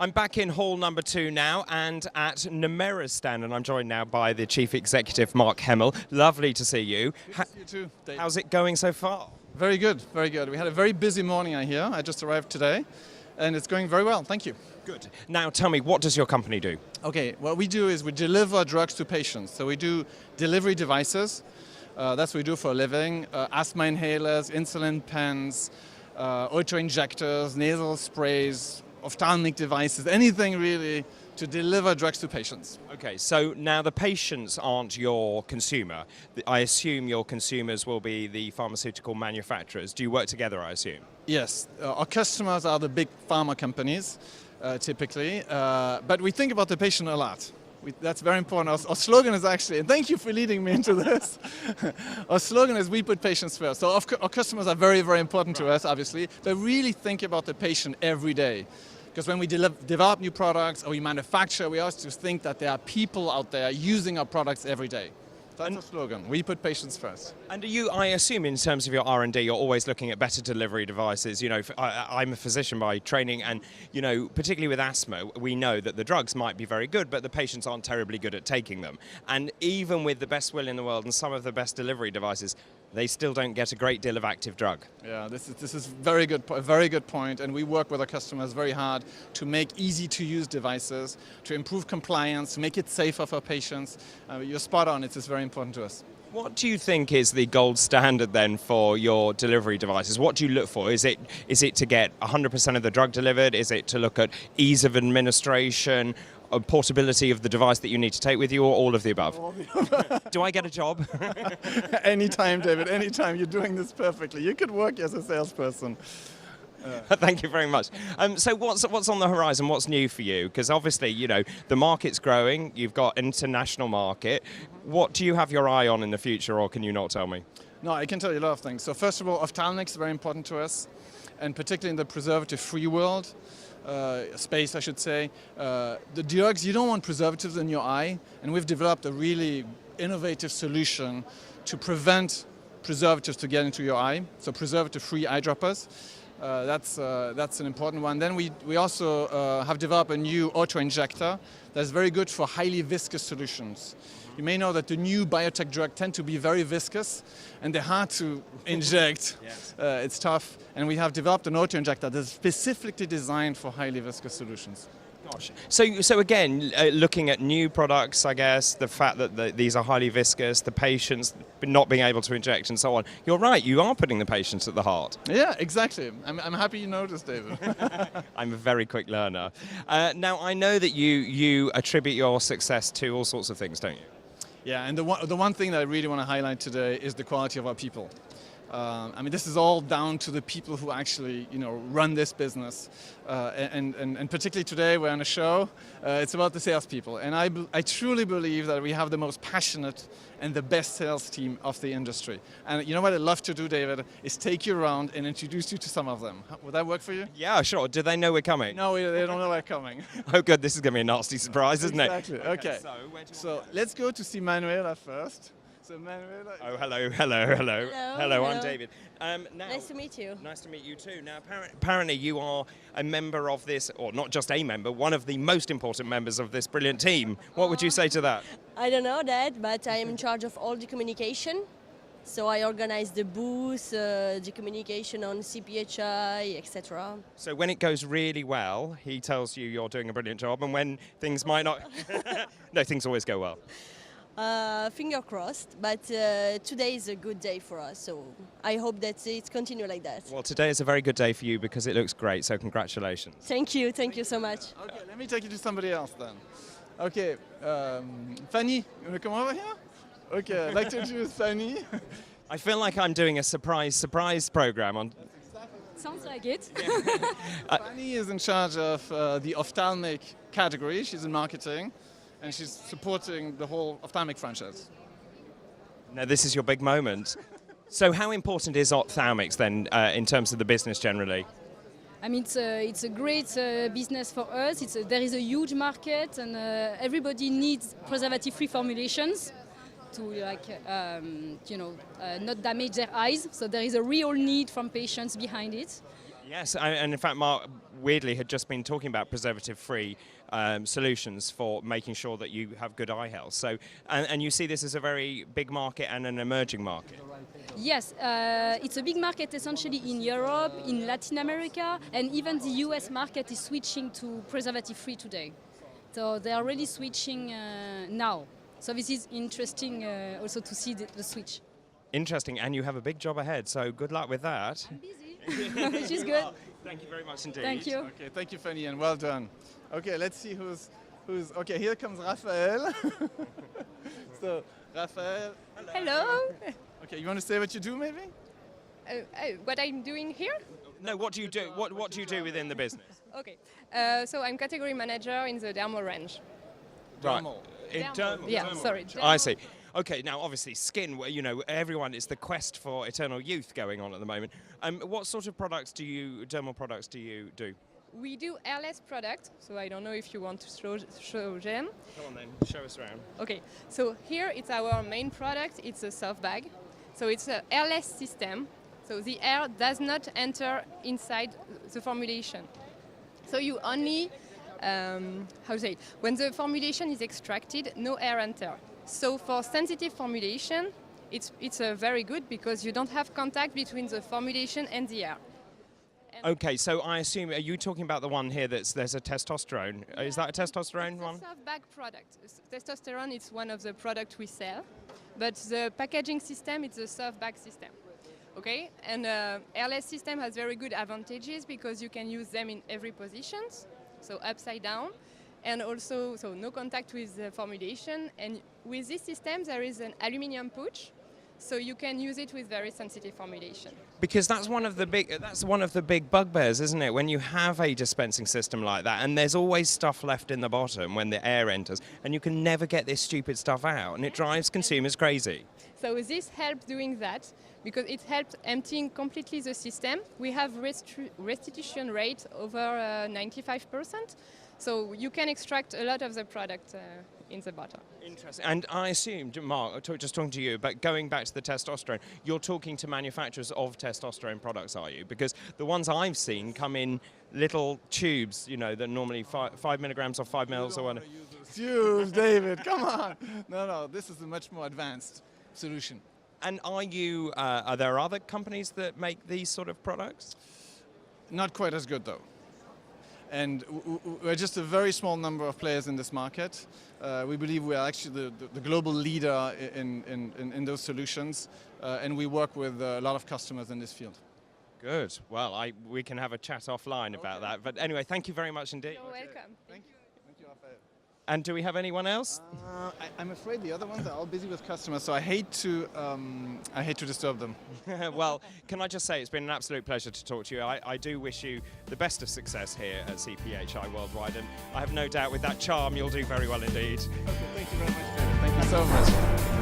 I'm back in hall number 2 now and at Nemera's stand, and I'm joined now by the Chief Executive, Mark Hemmel. Lovely to see you. Good to see you too, Dave. How's it going so far? Very good, very good. We had a very busy morning, I hear. I just arrived today, and it's going very well. Thank you. Good. Now tell me, what does your company do? Okay, what we do is we deliver drugs to patients. So we do delivery devices. That's what we do for a living. Asthma inhalers, insulin pens, auto-injectors, nasal sprays, ophthalmic devices, anything really to deliver drugs to patients. Okay, so now the patients aren't your consumer. I assume your consumers will be the pharmaceutical manufacturers. Do you work together, I assume? Yes, our customers are the big pharma companies, typically, but we think about the patient a lot. That's very important. Our slogan is actually, and thank you for leading me into this, our slogan is we put patients first. So our customers are very, very important to us, obviously, but really think about the patient every day. Because when we develop new products or we manufacture, we also think that there are people out there using our products every day. That's our slogan. We put patients first. And I assume in terms of your R&D, you're always looking at better delivery devices. You know, I'm a physician by training, and, you know, particularly with asthma, we know that the drugs might be very good, but the patients aren't terribly good at taking them. And even with the best will in the world and some of the best delivery devices, they still don't get a great deal of active drug. Yeah, this is very good, a very good point, and we work with our customers very hard to make easy-to-use devices, to improve compliance, to make it safer for patients. You're spot on, it is very important to us. What do you think is the gold standard then for your delivery devices? What do you look for? Is it to get 100% of the drug delivered? Is it to look at ease of administration, portability of the device that you need to take with you, or all of the above? All the above. Do I get a job? Anytime, David, anytime. You're doing this perfectly. You could work as a salesperson. Thank you very much. So what's on the horizon? What's new for you? Because obviously, you know, the market's growing. You've got international market. What do you have your eye on in the future, or can you not tell me? No, I can tell you a lot of things. So first of all, ophthalmic is very important to us, and particularly in the preservative-free world. Space, I should say. The drugs, you don't want preservatives in your eye, and we've developed a really innovative solution to prevent preservatives to get into your eye. So preservative-free eyedroppers. That's an important one. Then we also have developed a new auto-injector that's very good for highly viscous solutions. You may know that the new biotech drugs tend to be very viscous, and they're hard to inject. Yes. It's tough, and we have developed an auto-injector that's specifically designed for highly viscous solutions. Gosh. So again, looking at new products, I guess, the fact that these are highly viscous, the patients not being able to inject and so on. You're right, you are putting the patients at the heart. Yeah, exactly. I'm happy you noticed, David. I'm a very quick learner. Now, I know that you attribute your success to all sorts of things, don't you? Yeah, and the one thing that I really want to highlight today is the quality of our people. I mean, this is all down to the people who actually, you know, run this business. And particularly today, we're on a show. It's about the salespeople. And I truly believe that we have the most passionate and the best sales team of the industry. And you know what I'd love to do, David, is take you around and introduce you to some of them. Would that work for you? Yeah, sure. Do they know we're coming? No, they don't know we're coming. Oh, good. This is going to be a nasty surprise, isn't it? Exactly. Okay. So let's go to see Manuela first. So Manuela. Oh, hello. I'm David. Now, Nice to meet you. Nice to meet you too. Now, apparently you are a member of this, or not just a member, one of the most important members of this brilliant team. What would you say to that? I don't know that, but I am in charge of all the communication. So I organize the booth, the communication on CPhI, etc. So when it goes really well, he tells you you're doing a brilliant job, and when things might not... No, things always go well. Finger crossed, but today is a good day for us, so I hope that it continues like that. Well, today is a very good day for you because it looks great, so congratulations. Thank you so much. Okay, let me take you to somebody else then. Okay, Fanny, you want to come over here? Okay, I'd like to introduce Fanny. I feel like I'm doing a surprise program on... Sounds like it. Fanny is in charge of the ophthalmic category. She's in marketing. And she's supporting the whole ophthalmic franchise. Now, this is your big moment. So how important is ophthalmics then in terms of the business generally? I mean, it's a great business for us. There is a huge market, and everybody needs preservative-free formulations to, not damage their eyes. So there is a real need from patients behind it. Yes, and in fact, Mark weirdly had just been talking about preservative-free solutions for making sure that you have good eye health. So, and you see this as a very big market and an emerging market. Yes, it's a big market essentially in Europe, in Latin America, and even the US market is switching to preservative-free today. So they are really switching now. So this is interesting also to see the switch. Interesting, and you have a big job ahead, so good luck with that. I'm busy, which is good. Thank you very much indeed. Thank you. Okay, thank you, Fanny, and well done. Okay, let's see who's. Okay, here comes Raphael. So, Raphael. Hello. Okay, you want to say what you do, maybe? What I'm doing here? No, what do you do? What do you do within the business? Okay. So I'm category manager in the dermal range. Dermal. In dermal. Yeah, dermal. sorry. I see. Okay, now obviously skin, you know, everyone, it's the quest for eternal youth going on at the moment. What sort of products dermal products do you do? We do airless product, so I don't know if you want to show them. Come on then, show us around. Okay, so here it's our main product, it's a soft bag. So it's an airless system, so the air does not enter inside the formulation. So you only, when the formulation is extracted, no air enter. So for sensitive formulation, it's very good because you don't have contact between the formulation and the air. Okay, so I assume, are you talking about the one here there's a testosterone? Yeah, Is that a testosterone one? It's a soft bag product. Testosterone is one of the products we sell, but the packaging system is a soft bag system. Okay, and airless system has very good advantages because you can use them in every position, so upside down, and also so no contact with the formulation. And with this system, there is an aluminum pouch, so you can use it with very sensitive formulation. Because that's one of the big bugbears, isn't it? When you have a dispensing system like that, and there's always stuff left in the bottom when the air enters, and you can never get this stupid stuff out, and it drives consumers crazy. So this helps doing that because it helps emptying completely the system. We have restitution rate over 95%, so you can extract a lot of the product in the bottle. Interesting. And I assume, Mark, just talking to you, but going back to the testosterone, you're talking to manufacturers of testosterone products, are you? Because the ones I've seen come in little tubes, you know, that normally 5 milligrams or 5 mils or whatever. Tubes, David, come on. No, this is a much more advanced solution. And are there other companies that make these sort of products? Not quite as good, though. And we're just a very small number of players in this market. We believe we are actually the global leader in those solutions, and we work with a lot of customers in this field. Good. Well, we can have a chat offline about that. But anyway, thank you very much indeed. You're welcome. Thank you. Thank you, Raphael. And do we have anyone else? I'm afraid the other ones are all busy with customers, so I hate to disturb them. Well, can I just say it's been an absolute pleasure to talk to you. I do wish you the best of success here at CPhI Worldwide, and I have no doubt with that charm you'll do very well indeed. Okay, thank you very much, David. Thank you so much.